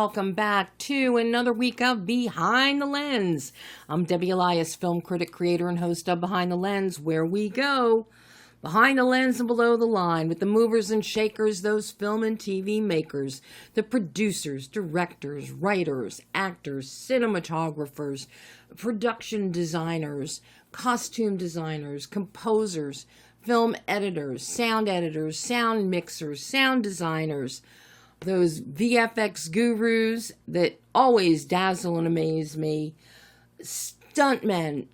welcome back to another week of Behind the Lens. I'm Debbie Elias, film critic, creator, and host of Behind the Lens, where we go behind the lens and below the line with the movers and shakers, those film and TV makers, the producers, directors, writers, actors, cinematographers, production designers, costume designers, composers, film editors, sound mixers, sound designers, those VFX gurus that always dazzle and amaze me, stuntmen,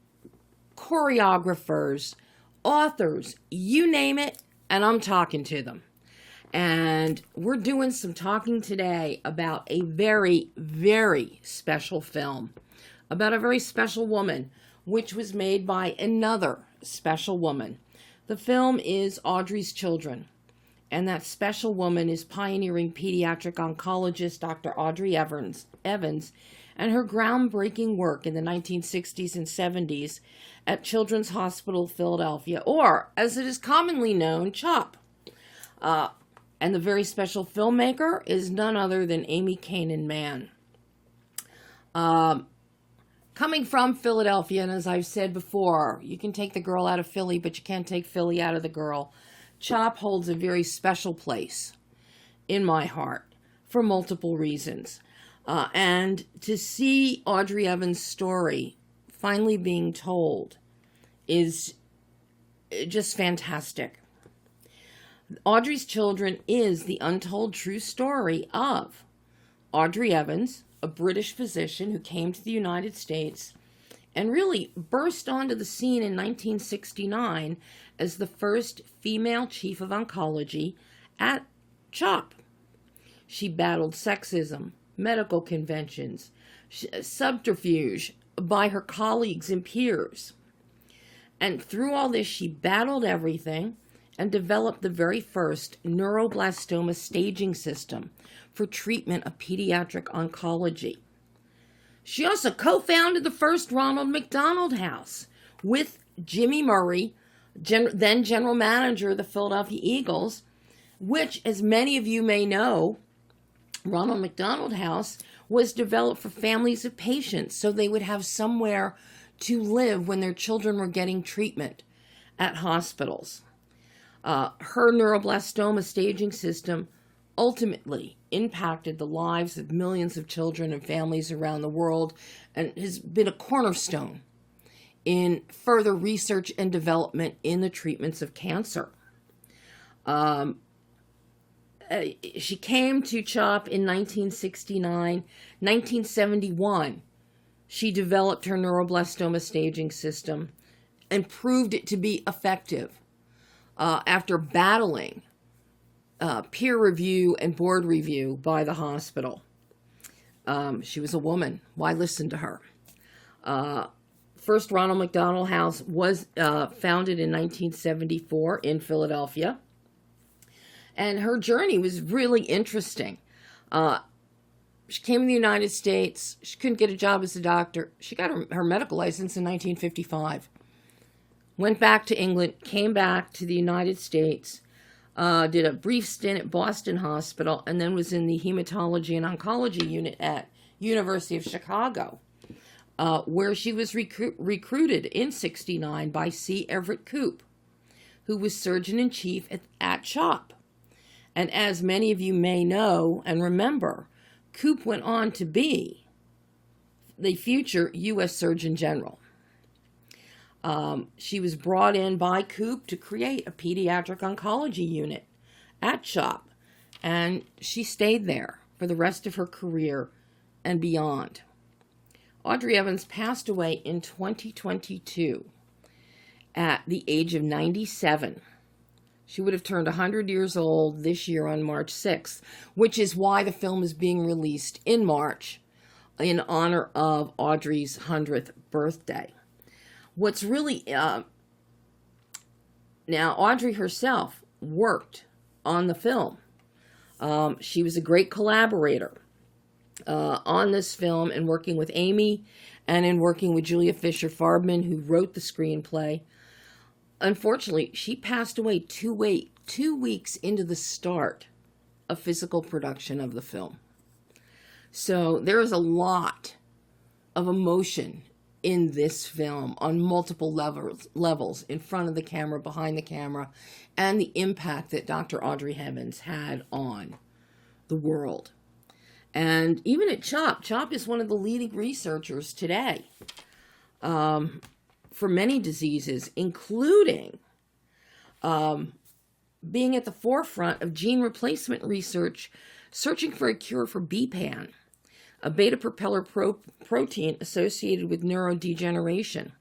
choreographers, authors, you name it, and I'm talking to them. And we're doing some talking today about a very, very special film, about a very special woman, which was made by another special woman. The film is Audrey's Children, and that special woman is pioneering pediatric oncologist Dr. Audrey Evans, and her groundbreaking work in the 1960s and 70s at Children's Hospital Philadelphia, or as it is commonly known, CHOP. And the very special filmmaker is none other than AMI CANAAN MANN. Coming from Philadelphia, and as I've said before, you can take the girl out of Philly, but you can't take Philly out of the girl. CHOP holds a very special place in my heart for multiple reasons. And to see Audrey Evans' story finally being told is just fantastic. Audrey's Children is the untold true story of Audrey Evans, a British physician who came to the United States and really burst onto the scene in 1969 as the first female chief of oncology at CHOP. She battled sexism, medical conventions, subterfuge by her colleagues and peers. And through all this, she battled everything and developed the very first Neuroblastoma Staging System for treatment of pediatric oncology. She also co-founded the first Ronald McDonald House with Jimmy Murray, then general manager of the Philadelphia Eagles, which, as many of you may know, Ronald McDonald House was developed for families of patients so they would have somewhere to live when their children were getting treatment at hospitals. Her neuroblastoma staging system ultimately impacted the lives of millions of children and families around the world and has been a cornerstone in further research and development in the treatments of cancer. She came to CHOP in 1969. 1971, she developed her neuroblastoma staging system and proved it to be effective after battling peer review and board review by the hospital. She was a woman. Why listen to her? First Ronald McDonald House was founded in 1974 in Philadelphia. And her journey was really interesting. She came to the United States. She couldn't get a job as a doctor. She got her medical license in 1955. Went back to England, came back to the United States, did a brief stint at Boston Hospital, and then was in the hematology and oncology unit at University of Chicago, where she was recruited in 1969 by C. Everett Koop, who was surgeon-in-chief at CHOP. And as many of you may know and remember, Koop went on to be the future U.S. Surgeon General. She was brought in by Koop to create a pediatric oncology unit at CHOP, and she stayed there for the rest of her career and beyond. Audrey Evans passed away in 2022 at the age of 97. She would have turned 100 years old this year on March 6th, which is why the film is being released in March in honor of Audrey's 100th birthday. What's really... now, Audrey herself worked on the film. She was a great collaborator on this film and working with Amy and in working with Julia Fisher-Farbman, who wrote the screenplay. Unfortunately, she passed away 2 weeks into the start of physical production of the film. So there is a lot of emotion in this film on multiple levels, in front of the camera, behind the camera, and the impact that Dr. Audrey Evans had on the world. And even at CHOP is one of the leading researchers today for many diseases, including being at the forefront of gene replacement research, searching for a cure for BPAN, a beta propeller protein associated with neurodegeneration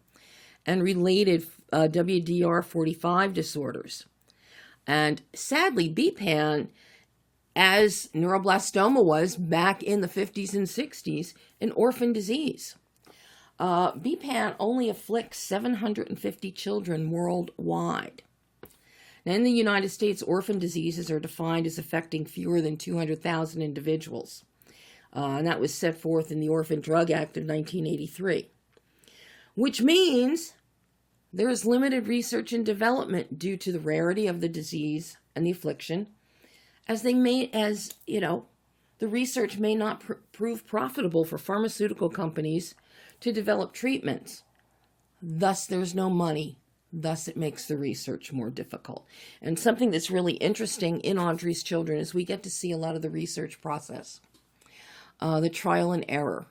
and related WDR45 disorders. And sadly, BPAN, as neuroblastoma was back in the 50s and 60s, an orphan disease. BPAN only afflicts 750 children worldwide. Now, in the United States, orphan diseases are defined as affecting fewer than 200,000 individuals. And that was set forth in the Orphan Drug Act of 1983. Which means there is limited research and development due to the rarity of the disease and the affliction, the research may not prove profitable for pharmaceutical companies to develop treatments. Thus, there's no money. Thus, it makes the research more difficult. And something that's really interesting in Audrey's Children is we get to see a lot of the research process, the trial and error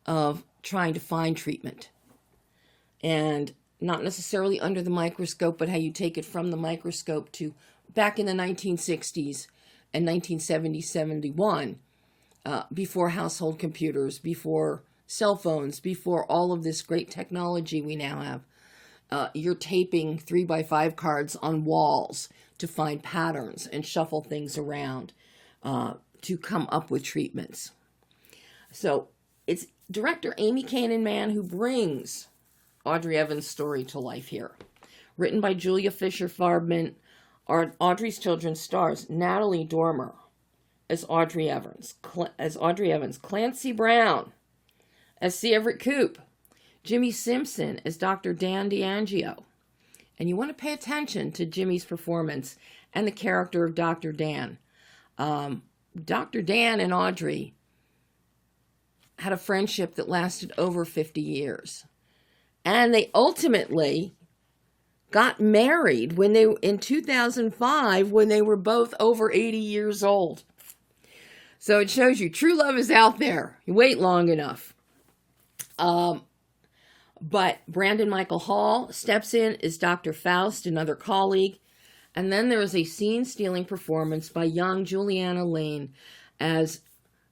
of trying to find treatment. And not necessarily under the microscope, but how you take it from the microscope to back in the 1960s and 1970, 71, before household computers, before cell phones, before all of this great technology we now have. You're taping 3x5 cards on walls to find patterns and shuffle things around to come up with treatments. So it's director AMI CANAAN MANN who brings Audrey Evans' story to life here. Written by Julia Fisher-Farbman, Audrey's Children stars Natalie Dormer as Audrey Evans, Clancy Brown as C. Everett Koop, Jimmy Simpson as Dr. Dan DiAngio. And you want to pay attention to Jimmy's performance and the character of Dr. Dan. Dr. Dan and Audrey had a friendship that lasted over 50 years. And they ultimately got married in 2005 when they were both over 80 years old. So it shows you true love is out there. You wait long enough. But Brandon Michael Hall steps in as Dr. Faust, another colleague. And then there is a scene-stealing performance by young Juliana Lane as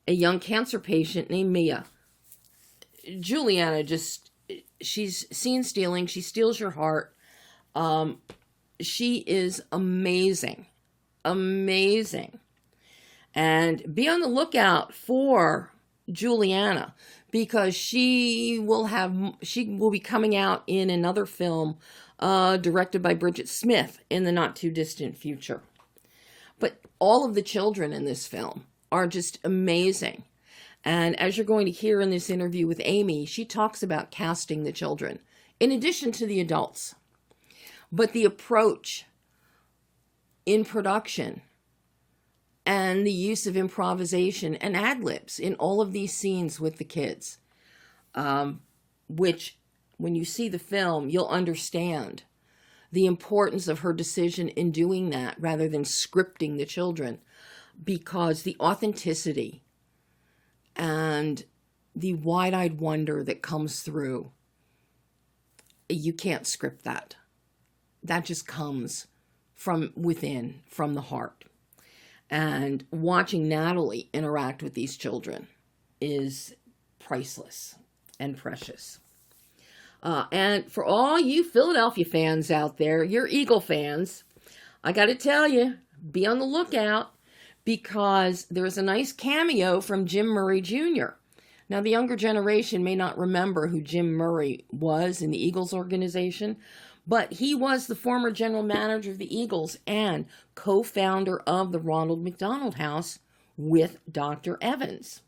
a young cancer patient named Mia. Juliana she's scene-stealing. She steals your heart. She is amazing. Amazing. And be on the lookout for Juliana, because she will be coming out in another film directed by Bridget Smith in the not too distant future. But all of the children in this film are just amazing. And as you're going to hear in this interview with Amy, she talks about casting the children in addition to the adults. But the approach in production and the use of improvisation and ad-libs in all of these scenes with the kids, which when you see the film, you'll understand the importance of her decision in doing that rather than scripting the children, because the authenticity and the wide-eyed wonder that comes through, you can't script that. That just comes from within, from the heart. And watching Natalie interact with these children is priceless and precious. And for all you Philadelphia fans out there, you're Eagle fans, I got to tell you, be on the lookout, because there's a nice cameo from Jim Murray Jr. Now, the younger generation may not remember who Jim Murray was in the Eagles organization, but he was the former general manager of the Eagles and co-founder of the Ronald McDonald House with Dr. Evans.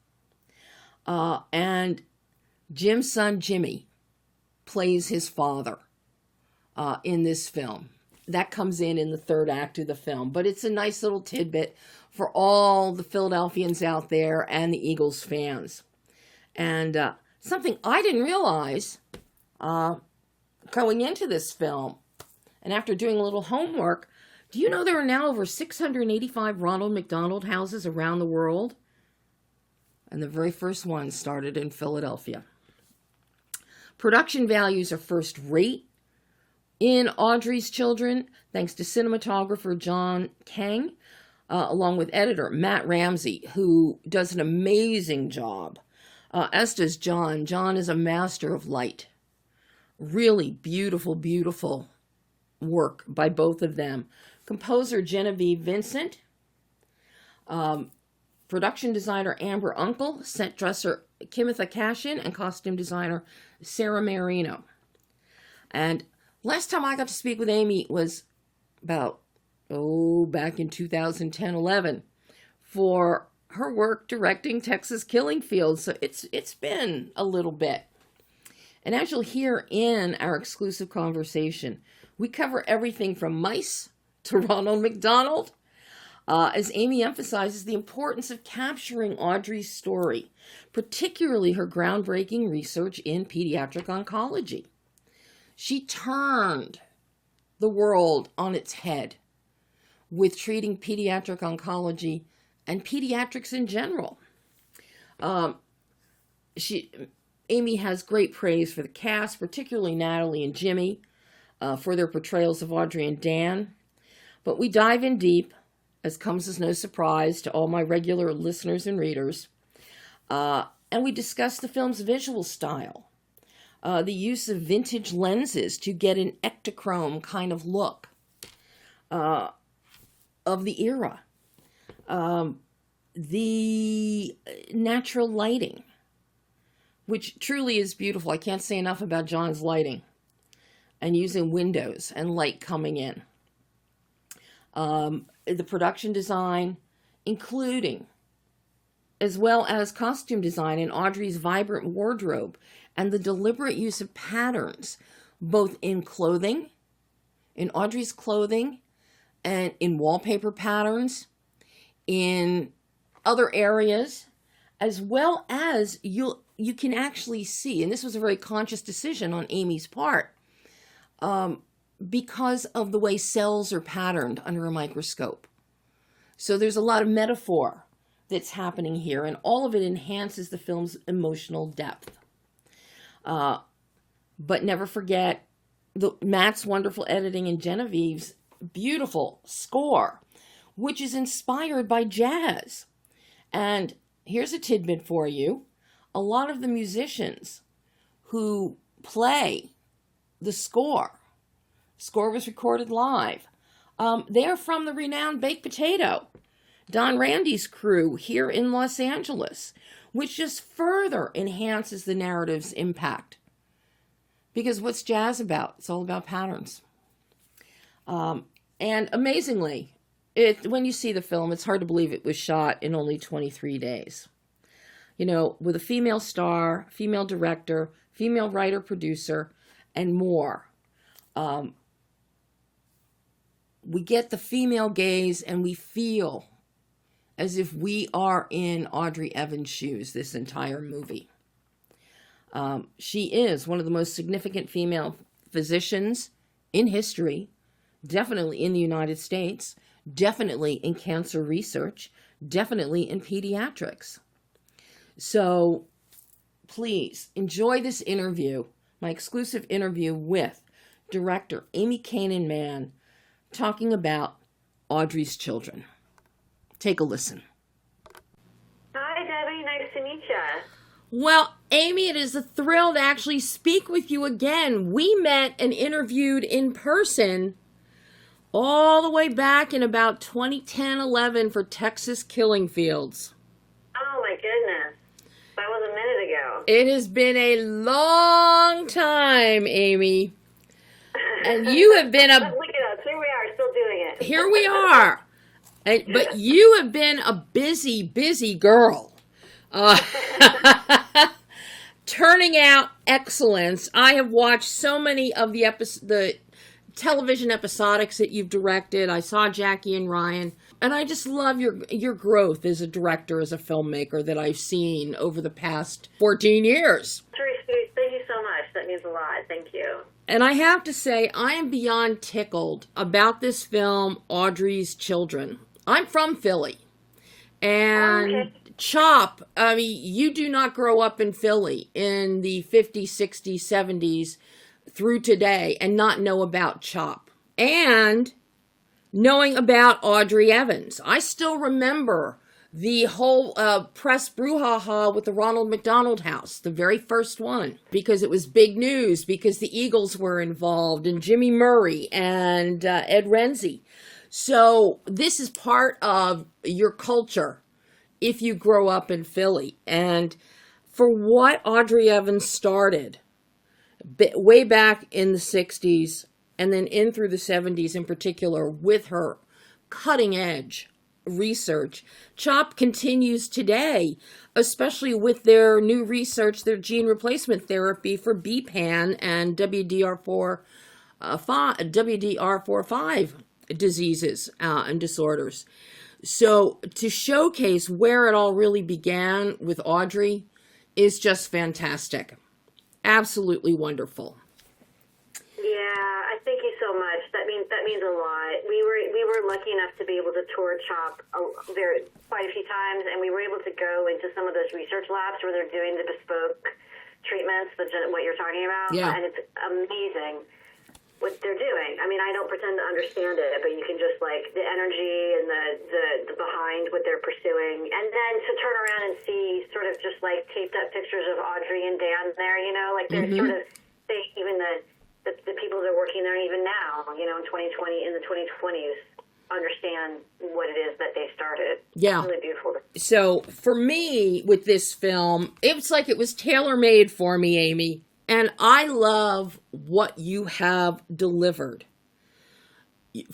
And Jim's son, Jimmy, plays his father in this film. That comes in the third act of the film, but it's a nice little tidbit for all the Philadelphians out there and the Eagles fans. And something I didn't realize going into this film, and after doing a little homework, do you know there are now over 685 Ronald McDonald houses around the world? And the very first one started in Philadelphia. Production values are first rate in Audrey's Children, thanks to cinematographer John Kang, along with editor Matt Ramsey, who does an amazing job, as does John. John is a master of light. Really beautiful, beautiful work by both of them. Composer Genevieve Vincent, production designer Amber Uncle, set dresser Kimitha Cashin, and costume designer Sarah Marino. And last time I got to speak with Amy was about, back in 2010-11 for her work directing Texas Killing Fields. So it's been a little bit. And as you'll hear in our exclusive conversation, we cover everything from mice to Ronald McDonald, as Amy emphasizes the importance of capturing Audrey's story, particularly her groundbreaking research in pediatric oncology. She turned the world on its head with treating pediatric oncology and pediatrics in general. Amy has great praise for the cast, particularly Natalie and Jimmy, for their portrayals of Audrey and Dan. But we dive in deep, as comes as no surprise to all my regular listeners and readers, and we discuss the film's visual style, the use of vintage lenses to get an Ektachrome kind of look of the era, the natural lighting, which truly is beautiful. I can't say enough about John's lighting and using windows and light coming in. The production design, including, as well as costume design in Audrey's vibrant wardrobe and the deliberate use of patterns, both in clothing, in Audrey's clothing, and in wallpaper patterns, in other areas, as well as you can actually see, and this was a very conscious decision on Amy's part, because of the way cells are patterned under a microscope. So there's a lot of metaphor that's happening here, and all of it enhances the film's emotional depth. But never forget Matt's wonderful editing and Genevieve's beautiful score, which is inspired by jazz. And here's a tidbit for you. A lot of the musicians who play the score was recorded live. They are from the renowned Baked Potato, Don Randy's crew here in Los Angeles, which just further enhances the narrative's impact. Because what's jazz about? It's all about patterns. And amazingly, when you see the film, it's hard to believe it was shot in only 23 days. You know, with a female star, female director, female writer, producer, and more. We get the female gaze and we feel as if we are in Audrey Evans' shoes this entire movie. She is one of the most significant female physicians in history, definitely in the United States, definitely in cancer research, definitely in pediatrics. So please enjoy this interview, my exclusive interview with director AMI CANAAN MANN, talking about Audrey's Children. Take a listen. Hi, Debbie. Nice to meet you. Well, Amy, it is a thrill to actually speak with you again. We met and interviewed in person all the way back in about 2010-11 for Texas Killing Fields. Oh, my goodness. That was a minute ago. It has been a long time, Amy. And you have been Look at us. Here we are, still doing it. Here we are. But you have been a busy, busy girl. Turning out excellence. I have watched so many of the television episodics that you've directed. I saw Jackie and Ryan. And I just love your growth as a director, as a filmmaker that I've seen over the past 14 years. Tracy, thank you so much. That means a lot. Thank you. And I have to say, I am beyond tickled about this film, Audrey's Children. I'm from Philly. And okay. Chop, I mean, you do not grow up in Philly in the 50s, 60s, 70s through today and not know about Chop. And knowing audrey Audrey Evans. I still remember the whole press brouhaha with the Ronald McDonald House, the very first one, because it was big news, because the Eagles were involved, and Jimmy Murray and Ed Renzi. So this is part of your culture if you grow up in Philly. And for what Audrey Evans started way back in the 60s, and then in through the 70s in particular, with her cutting edge research, CHOP continues today, especially with their new research, their gene replacement therapy for BPAN and WDR4/5 diseases and disorders. So to showcase where it all really began with Audrey is just fantastic. Absolutely wonderful. Thank you so much. That means a lot. We were lucky enough to be able to tour CHOP quite a few times, and we were able to go into some of those research labs where they're doing the bespoke treatments, what you're talking about. Yeah. And it's amazing what they're doing. I mean, I don't pretend to understand it, but you can just the energy and the behind what they're pursuing, and then to turn around and see sort of just taped up pictures of Audrey and Dan there, they're sort of even the people that are working there even now, in 2020, in the 2020s, understand what it is that they started. Yeah. It's really beautiful. So for me, with this film, it's like it was tailor-made for me, Amy. And I love what you have delivered.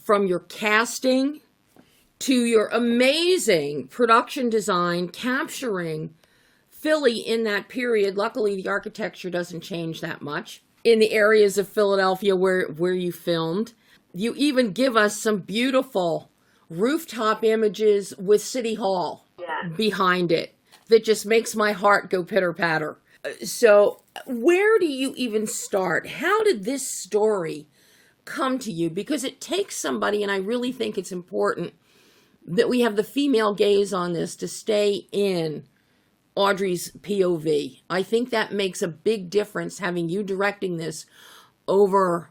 From your casting to your amazing production design, capturing Philly in that period. Luckily, the architecture doesn't change that much in the areas of Philadelphia where you filmed. You even give us some beautiful rooftop images with City Hall behind it that just makes my heart go pitter-patter. So where do you even start? How did this story come to you? Because it takes somebody, and I really think it's important that we have the female gaze on this to stay in Audrey's POV. I think that makes a big difference, having you directing this over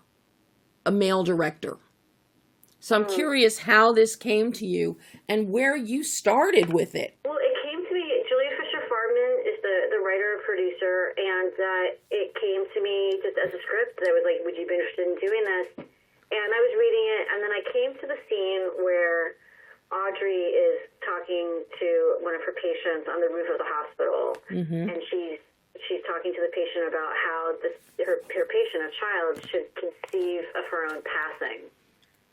a male director. So I'm curious how this came to you and where you started with it. Well, it came to me, Julia Fisher-Farbman is the writer-producer, and it came to me just as a script. I was like, would you be interested in doing this? And I was reading it, and then I came to the scene where Audrey is talking to one of her patients on the roof of the hospital, and she's talking to the patient about how her patient, a child, should conceive of her own passing.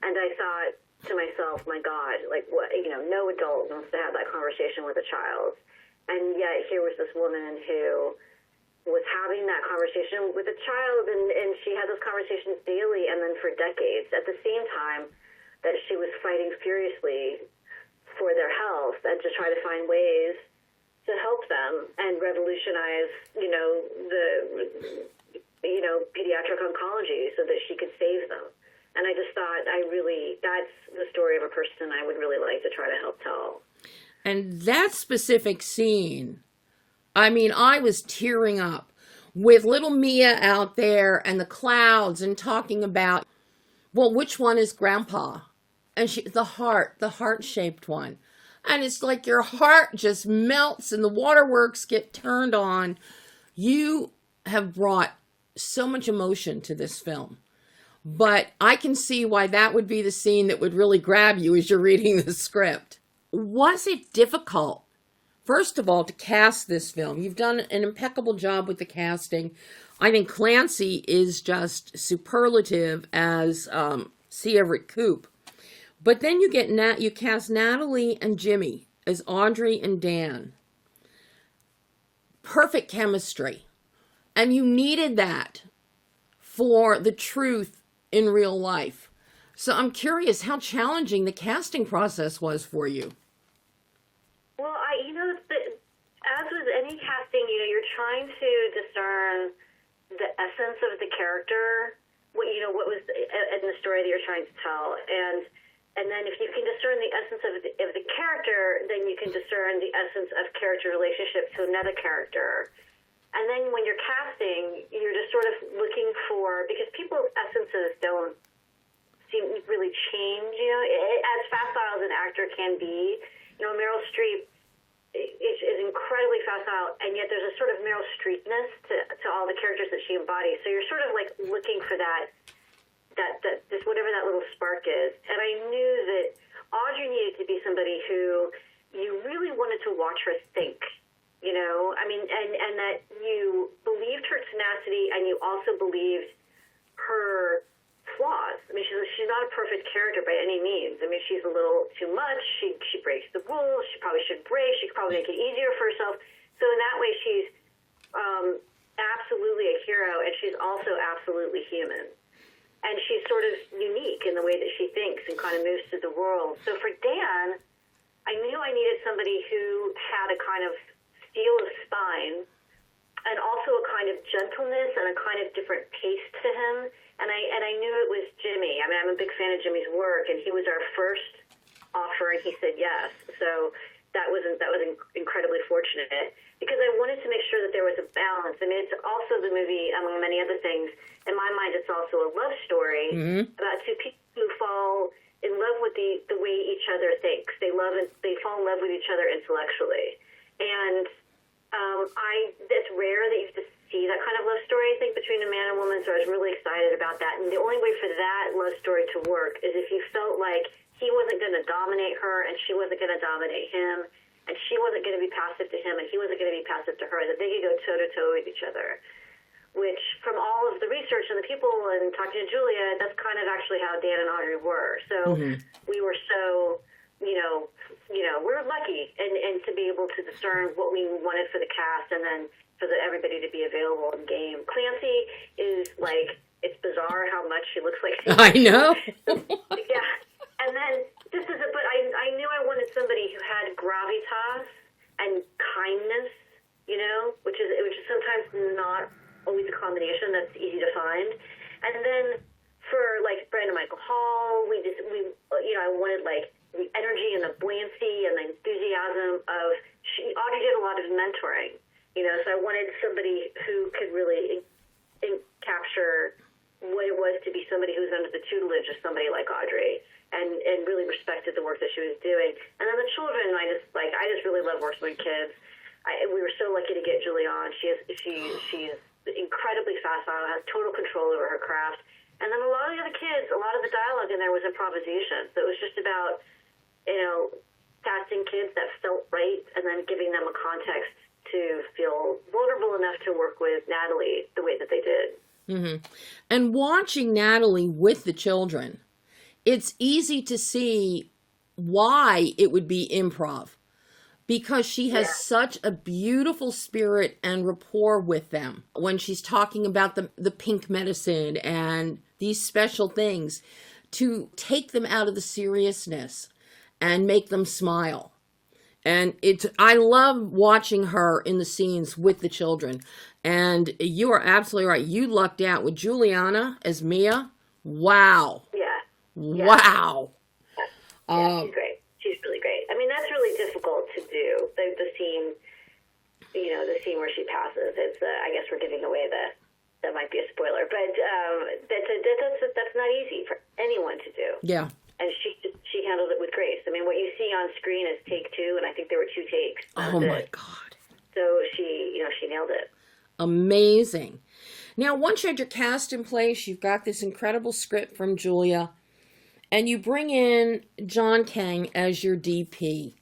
And I thought to myself, my God, what? No adult wants to have that conversation with a child, and yet here was this woman who was having that conversation with a child, and she had those conversations daily and then for decades. At the same time that she was fighting furiously for their health and to try to find ways to help them and revolutionize, the pediatric oncology so that she could save them. And I just thought, that's the story of a person I would really like to try to help tell. And that specific scene, I mean, I was tearing up with little Mia out there and the clouds and talking about, well, which one is Grandpa? And the heart-shaped one. And it's like your heart just melts and the waterworks get turned on. You have brought so much emotion to this film. But I can see why that would be the scene that would really grab you as you're reading the script. Was it difficult, first of all, to cast this film? You've done an impeccable job with the casting. I think Clancy is just superlative as C. Everett Koop. But then you cast Natalie and Jimmy as Audrey and Dan. Perfect chemistry. And you needed that for the truth in real life. So I'm curious how challenging the casting process was for you. Well, as with any casting, you're trying to discern the essence of the character, what was in the story that you're trying to tell, and then if you can discern the essence of the character, then you can discern the essence of character relationship to another character. And then when you're casting, you're just sort of looking for, because people's essences don't seem to really change, as facile as an actor can be. Meryl Streep is incredibly facile, and yet there's a sort of Meryl Streepness to all the characters that she embodies. So you're sort of like looking for that just whatever that little spark is. And I knew that Audrey needed to be somebody who you really wanted to watch her think, and that you believed her tenacity and you also believed her flaws. I mean, she's not a perfect character by any means. I mean, she's a little too much. She breaks the rules. She probably should break. She could probably make it easier for herself. So in that way, she's absolutely a hero, and she's also absolutely human. And she's sort of unique in the way that she thinks and kind of moves through the world. So for Dan, I knew I needed somebody who had a kind of steel of spine and also a kind of gentleness and a kind of different pace to him. And I knew it was Jimmy. I mean, I'm a big fan of Jimmy's work, and he was our first offer, and he said yes. So that was incredibly fortunate, because I wanted to make sure that there was a balance. I mean, it's also the movie, among many other things. In my mind, it's also a love story about two people who fall in love with the way each other thinks. They fall in love with each other intellectually, and it's rare that you get to see that kind of love story, I think, between a man and woman. So I was really excited about that. And the only way for that love story to work is if you felt like he wasn't going to dominate her and she wasn't going to dominate him, and she wasn't going to be passive to him and he wasn't going to be passive to her, that they could go toe-to-toe with each other. Which, from all of the research and the people and talking to Julia, that's kind of actually how Dan and Audrey were. So we were so, we were lucky and to be able to discern what we wanted for the cast, and then for everybody to be available in game. Clancy is like, it's bizarre how much she looks like. I know. Yeah. And then but I knew I wanted somebody who had gravitas and kindness, which is sometimes not always a combination that's easy to find. And then for like Brandon Michael Hall, I wanted like the energy and the buoyancy and the enthusiasm of, Audrey did a lot of mentoring, so I wanted somebody who could really capture what it was to be somebody who was under the tutelage of somebody like Audrey, and really respected the work that she was doing. And then the children, I just really love working with kids. We were so lucky to get Julie on. She is incredibly facile, has total control over her craft. And then a lot of the other kids, a lot of the dialogue in there was improvisation. So it was just about, casting kids that felt right and then giving them a context to feel vulnerable enough to work with Natalie the way that they did. And watching Natalie with the children, it's easy to see why it would be improv, because she has such a beautiful spirit and rapport with them. When she's talking about the pink medicine and these special things, to take them out of the seriousness and make them smile. And I love watching her in the scenes with the children. And you are absolutely right. You lucked out with Juliana as Mia. Wow. Yeah. Wow. Yeah, she's great. She's really great. I mean, that's really difficult to do. The scene, the scene where she passes. It's, I guess we're giving away that might be a spoiler, but that's not easy for anyone to do. Yeah. And she handled it with grace. I mean, what you see on screen is take two, and I think there were 2 takes. Oh my God. So she nailed it. Amazing. Now, once you had your cast in place, you've got this incredible script from Julia, and you bring in John Kang as your DP.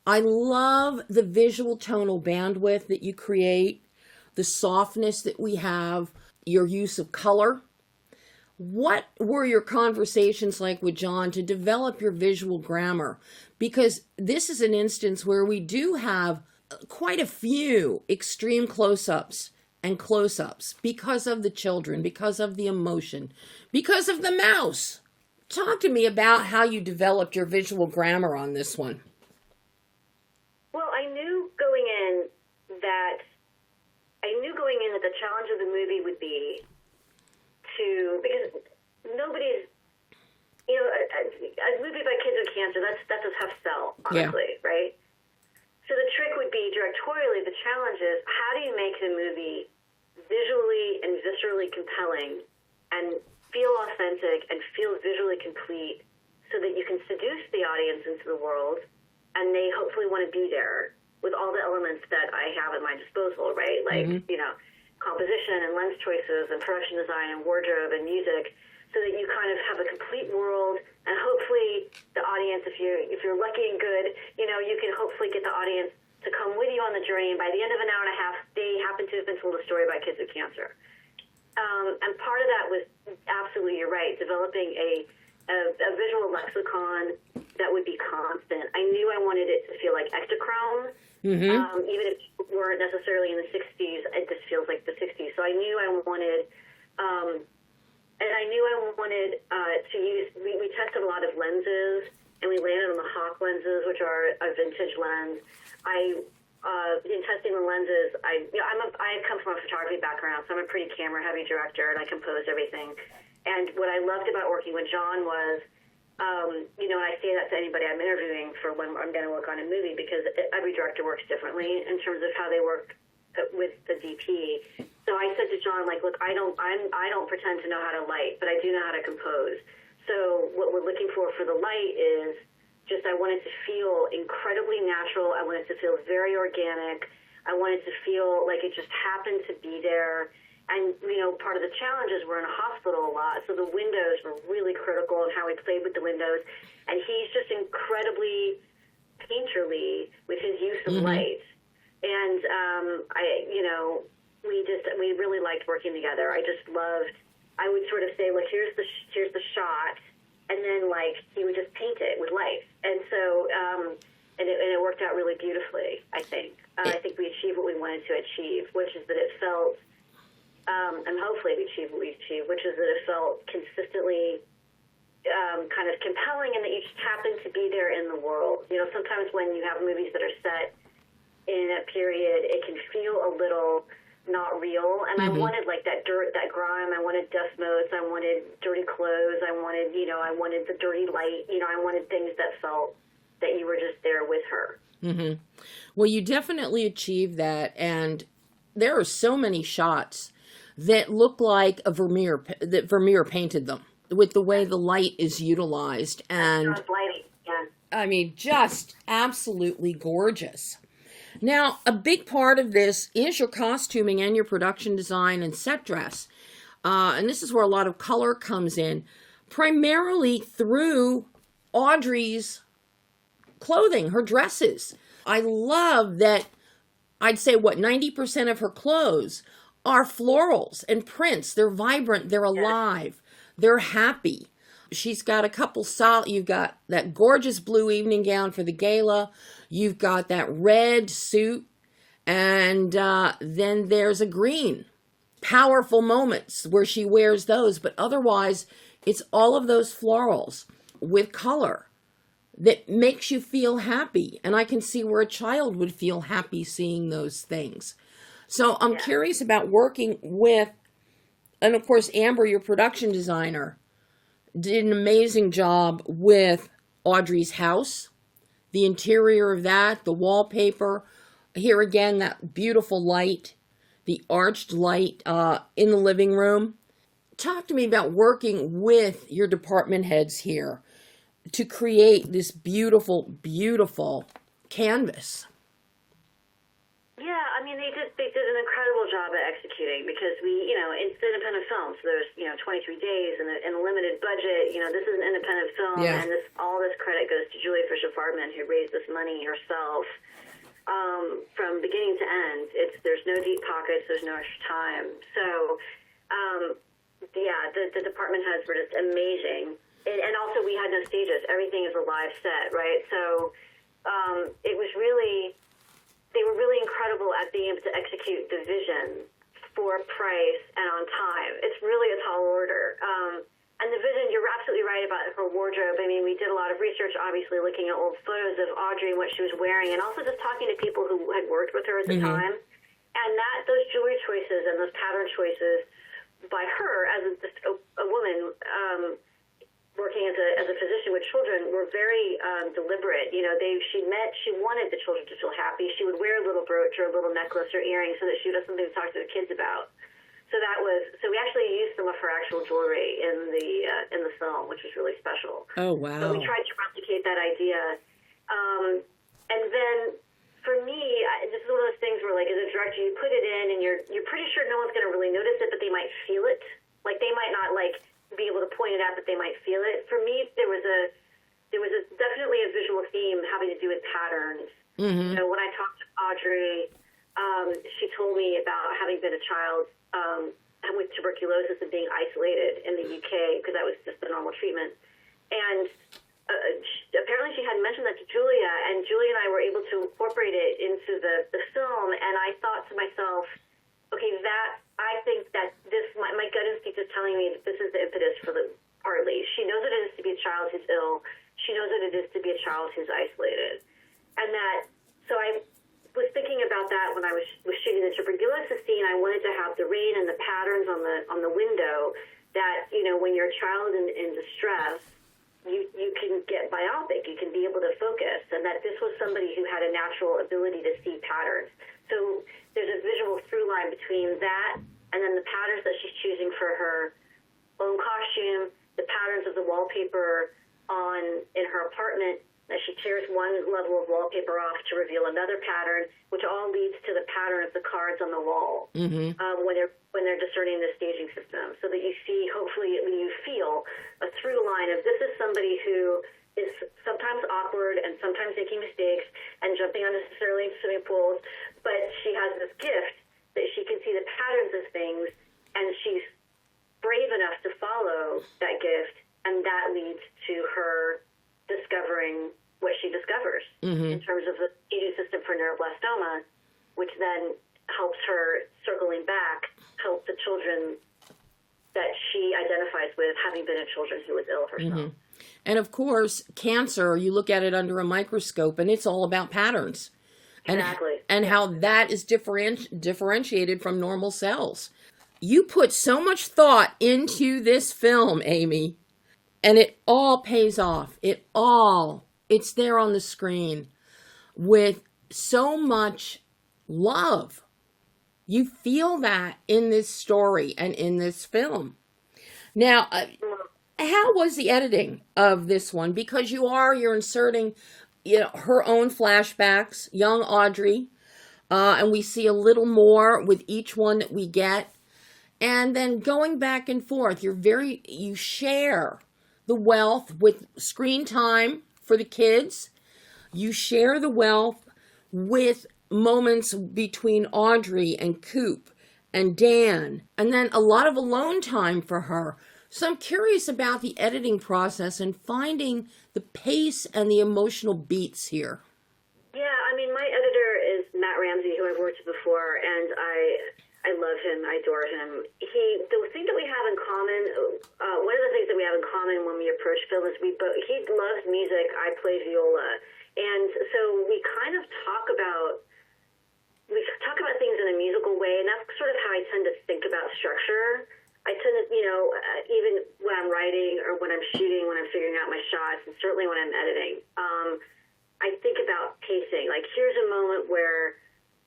I love the visual tonal bandwidth that you create, the softness that we have, your use of color. What were your conversations like with John to develop your visual grammar? Because this is an instance where we do have quite a few extreme close-ups and close-ups because of the children, because of the emotion, because of the mouse. Talk to me about how you developed your visual grammar on this one. Well, I knew going in that the challenge of the movie would be because nobody's, a movie about kids with cancer, that's a tough sell, honestly, right? So the trick would be directorially, the challenge is, how do you make the movie visually and viscerally compelling and feel authentic and feel visually complete so that you can seduce the audience into the world and they hopefully want to be there with all the elements that I have at my disposal, right? Like, composition and lens choices and production design and wardrobe and music, so that you kind of have a complete world, and hopefully the audience, if you're lucky and good, you can hopefully get the audience to come with you on the journey, and by the end of an hour and a half, they happen to have been told a story about kids with cancer. And part of that was absolutely, you're right, developing a visual lexicon that would be constant. I knew I wanted it to feel like Ektachrome, even if we weren't necessarily in the 60s, it just feels like the 60s. So I knew I wanted, to use, we tested a lot of lenses, and we landed on the Hawk lenses, which are a vintage lens. In testing the lenses, I come from a photography background, so I'm a pretty camera-heavy director, and I compose everything. And what I loved about working with John was, and I say that to anybody I'm interviewing for when I'm going to work on a movie, because every director works differently in terms of how they work with the DP. So I said to John, like, look, I don't pretend to know how to light, but I do know how to compose. So what we're looking for the light is just, I want it to feel incredibly natural. I want it to feel very organic. I want it to feel like it just happened to be there. And, part of the challenge is we're in a hospital a lot, so the windows were really critical in how we played with the windows. And he's just incredibly painterly with his use of light. And, we really liked working together. I would sort of say, like, here's the shot, and then, like, he would just paint it with light. And so, and it worked out really beautifully, I think. I think we achieved what we wanted to achieve, which is that it felt, and hopefully we achieved what we achieved, which is that it felt consistently kind of compelling, and that you just happened to be there in the world. Sometimes when you have movies that are set in a period, it can feel a little not real. And I wanted, like, that dirt, that grime. I wanted dust motes. I wanted dirty clothes. I wanted the dirty light. I wanted things that felt that you were just there with her. Well, you definitely achieved that. And there are so many shots that look like that Vermeer painted them, with the way the light is utilized. And lighting, yeah. I mean, just absolutely gorgeous. Now, a big part of this is your costuming and your production design and set dress. And this is where a lot of color comes in, primarily through Audrey's clothing, her dresses. I love that, I'd say, 90% of her clothes are florals and prints. They're vibrant, they're alive, they're happy. She's got a couple you've got that gorgeous blue evening gown for the gala. You've got that red suit. And then there's a green. Powerful moments where she wears those. But otherwise, it's all of those florals with color that makes you feel happy. And I can see where a child would feel happy seeing those things. So I'm curious about working with, and of course, Amber, your production designer, did an amazing job with Audrey's house, the interior of that, the wallpaper. Here again, that beautiful light, the arched light in the living room. Talk to me about working with your department heads here to create this beautiful, beautiful canvas. Yeah, I mean, they did an incredible job at executing, because it's independent film, so there's 23 days and a limited budget. This is an independent film, and all this credit goes to Julia Fisher-Farman, who raised this money herself from beginning to end. There's no deep pockets, there's no extra time. So the department heads were just amazing, and also we had no stages. Everything is a live set, right? So it was really. They were really incredible at being able to execute the vision for price and on time. It's really a tall order. And the vision, you're absolutely right about her wardrobe. I mean, we did a lot of research, obviously, looking at old photos of Audrey and what she was wearing, and also just talking to people who had worked with her at the time. And those jewelry choices and those pattern choices by her as just a woman working as a physician with children were very deliberate. You know, she wanted the children to feel happy. She would wear a little brooch or a little necklace or earrings so that she would have something to talk to the kids about. So we actually used some of her actual jewelry in the film, which was really special. Oh, wow. So we tried to replicate that idea. And then for me, this is one of those things where, like, as a director, you put it in and you're pretty sure no one's going to really notice it, but they might feel it. Like, they might not, like, be able to point it out, but they might feel it. For me, there was definitely a visual theme having to do with patterns. You know, when I talked to Audrey, she told me about having been a child with tuberculosis and being isolated in the UK because that was just the normal treatment. And apparently she had mentioned that to Julia, and Julia and I were able to incorporate it into the film. And I thought to myself, okay, I think that my gut instinct is telling me that this is the impetus for partly. She knows what it is to be a child who's ill. She knows what it is to be a child who's isolated. And so I was thinking about that when I was shooting the tuberculosis scene. I wanted to have the rain and the patterns on the window that, you know, when you're a child in distress, you can get myopic. You can be able to focus, and that this was somebody who had a natural ability to see patterns. So there's a visual through line between that and then the patterns that she's choosing for her own costume, the patterns of the wallpaper in her apartment, that she tears one level of wallpaper off to reveal another pattern, which all leads to the pattern of the cards on the wall when they're discerning the staging system, so that you see, hopefully, when you feel a through line of this is somebody who is sometimes awkward and sometimes making mistakes and jumping unnecessarily into swimming pools, but she has this gift that she can see the patterns of things, and she's brave enough to follow that gift, and that leads to her discovering what she discovers in terms of the staging system for neuroblastoma, which then helps her, circling back, help the children that she identifies with, having been a children who was ill herself. And of course, cancer, you look at it under a microscope and it's all about patterns. Exactly. And how that is differentiated from normal cells. You put so much thought into this film, Amy, and it all pays off. It's there on the screen with so much love. You feel that in this story and in this film. Now, how was the editing of this one? Because you're inserting, her own flashbacks, young Audrey, and we see a little more with each one that we get. And then going back and forth, you share the wealth with screen time for the kids. You share the wealth with moments between Audrey and Coop and Dan, and then a lot of alone time for her. So I'm curious about the editing process and finding the pace and the emotional beats here. Yeah, I mean, my editor is Matt Ramsey, who I've worked with before, and I love him, I adore him. The thing that we have in common, one of the things that we have in common when we approach film is he loves music, I play viola, and so we kind of talk about things in a musical way, and that's sort of how I tend to think about structure. I tend to, even when I'm writing or when I'm shooting, when I'm figuring out my shots, and certainly when I'm editing, I think about pacing. Like, here's a moment where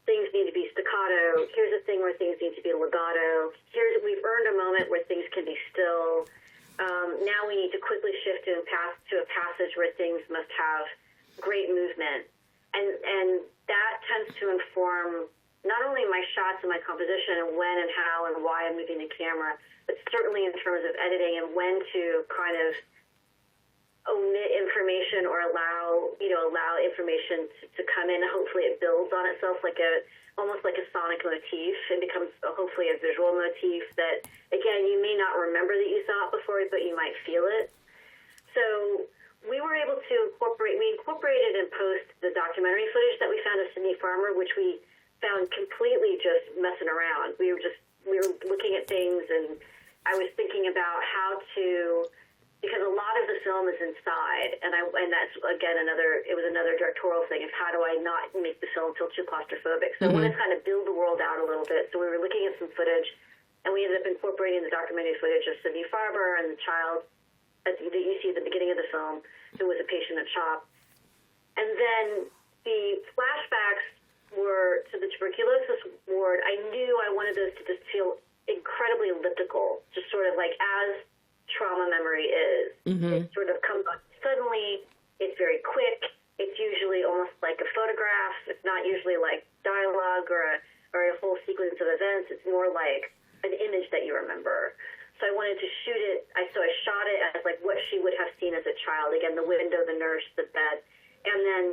things need to be staccato. Here's a thing where things need to be legato. We've earned a moment where things can be still. Now we need to quickly shift to a passage where things must have great movement. And that tends to inform not only my shots and my composition and when and how and why I'm moving the camera, but certainly in terms of editing and when to kind of omit information or allow information to come in. Hopefully it builds on itself almost like a sonic motif and becomes hopefully a visual motif that, again, you may not remember that you saw it before, but you might feel it. So we were able to incorporated in post the documentary footage that we found of Sydney Farmer, which we found completely just messing around. We were looking at things, and I was thinking about how to film is inside, and that's again it was another directorial thing of how do I not make the film feel too claustrophobic. So I wanted to kind of build the world out a little bit. So we were looking at some footage, and we ended up incorporating the documentary footage of Sydney Farber and the child that you see at the beginning of the film, who was a patient at CHOP. And then the flashbacks were to the tuberculosis ward. I knew I wanted those to just feel incredibly elliptical, just sort of like as trauma memory is. It sort of comes on suddenly. It's very quick. It's usually almost like a photograph. It's not usually like dialogue or a whole sequence of events. It's more like an image that you remember. So I wanted to shoot it. So I shot it as like what she would have seen as a child. Again, the window, the nurse, the bed, and then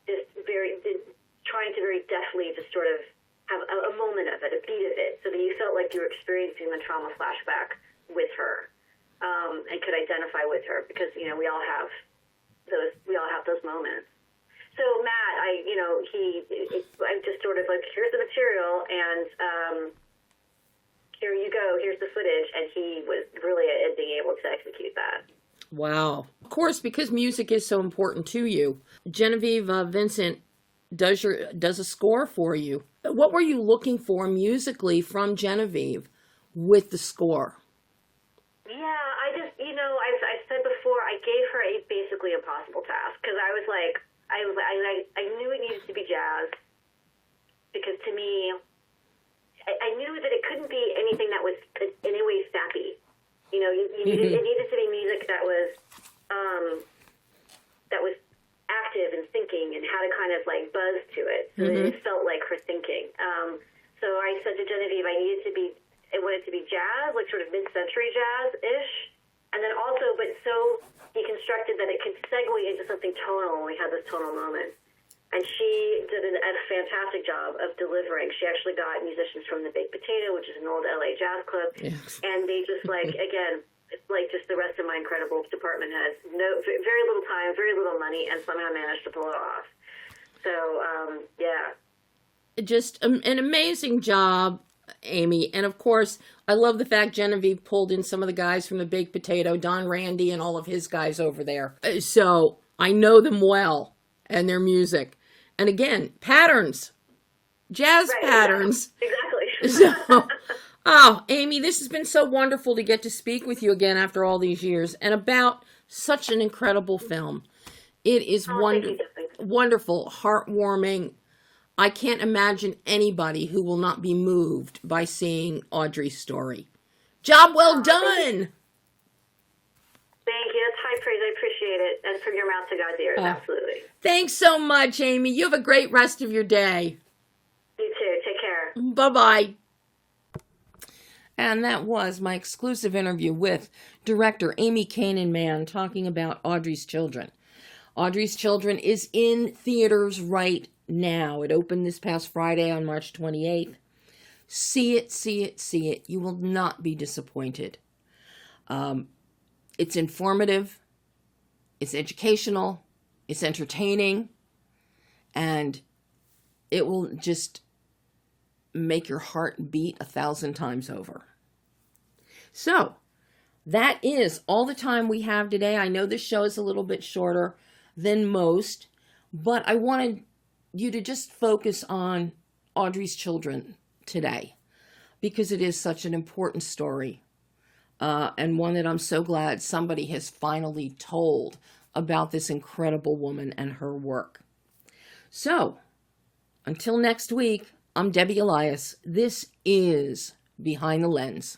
just trying to very deftly just sort of have a moment of it, a beat of it, so that you felt like you were experiencing the trauma flashback with her, and could identify with her, because we all have those moments. So Matt, I'm just sort of like, here's the material, and here you go, here's the footage, and he was really being able to execute that. Wow. Of course, because music is so important to you, Genevieve Vincent does a score for you. What were you looking for musically from Genevieve with the score? Yeah, I said before, I gave her a basically impossible task, because I was like, I knew it needed to be jazz, because to me, I knew that it couldn't be anything that was in any way sappy. It needed to be music that was active and thinking, and had a kind of like buzz to it, so that it felt like her thinking. So I said to Genevieve, I wanted to be jazz, like sort of mid-century jazz-ish, and then also, but so deconstructed that it could segue into something tonal when we had this tonal moment. And she did a fantastic job of delivering. She actually got musicians from the Baked Potato, which is an old LA jazz club, and they just again, it's like just the rest of my incredible department has very little time, very little money, and somehow managed to pull it off. So, yeah. Just an amazing job, Amy. And of course, I love the fact Genevieve pulled in some of the guys from the Baked Potato, Don Randy and all of his guys over there. So I know them well and their music. And again, patterns, jazz patterns. Exactly. So, Amy, this has been so wonderful to get to speak with you again after all these years and about such an incredible film. It is wonderful, heartwarming. I can't imagine anybody who will not be moved by seeing Audrey's story. Job well done! Thank you. That's high praise. I appreciate it. And from your mouth to God's ears, absolutely. Thanks so much, Amy. You have a great rest of your day. You too. Take care. Bye-bye. And that was my exclusive interview with director Amy CANAAN MANN talking about Audrey's Children. Audrey's Children is in theaters right now. It opened this past Friday on March 28th. See it, see it, see it. You will not be disappointed. It's informative, it's educational, it's entertaining, and it will just make your heart beat 1,000 times over. So, that is all the time we have today. I know this show is a little bit shorter than most, but I wanted you to just focus on Audrey's Children today, because it is such an important story, and one that I'm so glad somebody has finally told about this incredible woman and her work. So, until next week, I'm Debbie Elias. This is Behind the Lens.